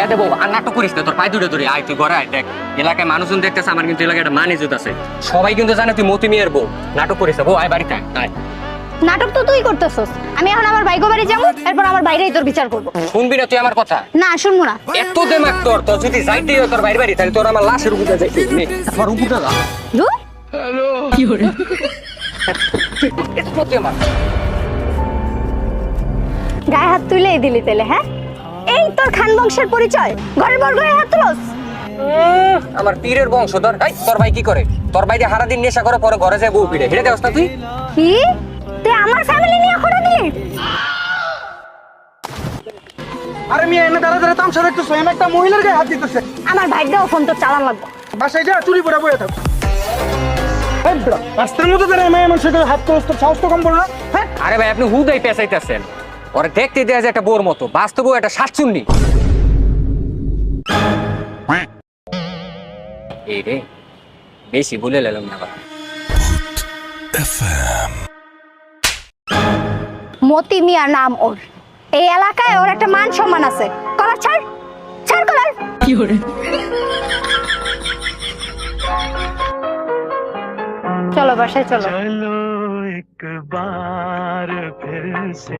এতে বউ আর নাটক করিস না, তোর পায়ে দুটো ধরে আয়, তুই ঘরে আয়। দেখ এলাকায় মানুষজন দেখতেছে, আমার কিন্তু এলাকায় একটা মান ইজ্জত আছে, সবাই কিন্তু জানে তুই মতি মিয়ার বউ। নাটক করিস না বউ, আয় বাড়িতে আয়। নাটক তো তুই করতেছস। আমি এখন আমার ভাইগো বাড়ি যাবো, এরপর আমার বাইরেই তোর বিচার করবো। শুনবি না তুই আমার কথা? না শুনবো না। এত দেমাক তোর, তোর যদি যাইতেই হয় তোর বাইরে বাড়ি, তাহলে তোর আমার লাশের উপরে যাইতে আমার উপরে যা। ধুর। কি করে আমার গায়ে হাত তুলেই দিলি তেলে? হ্যাঁ, এই তোর খান বংশের পরিচয়? ঘরের বড় গায়ে হাত তুলস? আমার পীরের বংশধর। এই তোর ভাই কি করে? তোর ভাই যে হারা দিন নেশা করে, পরে ঘরে যায় বউ পিড়ে, হেঁটে দেওয়াস না তুই? কি তুই আমার ফ্যামিলি নিয়ে খোঁড়া দিলি? আরে মিয়া এনে দাঁড়া দাঁড়া তামসা দেখতেছো, এনে একটা মহিলার গায়ে হাত দিতেছে। আমার ভাইটাও ফোন তো চালান লাগবে। বাসায় যা চুরি করে বয়ে থাক। রাস্তার মধ্যে দাঁড়ায় মেয়ে মানুষের গায়ে হাত তোলস, তোর সাহস তো কম বলো না? হ্যাঁ আরে ভাই আপনি হুদাই পেঁচাইতেছেন, ওরা দেখতে দেয়া যায় একটা বোর মতো, বাস্তব একটা শাকচুন্নি। এই রে বেশি বলে লেলাম না। মতি মিয়া নাম ওর, এই এলাকায় ওর একটা মান সম্মান আছে। কলার ছাড়, ছাড় কলার। কি করে? চলো বাসায় চলো। चलो एक बार फिर से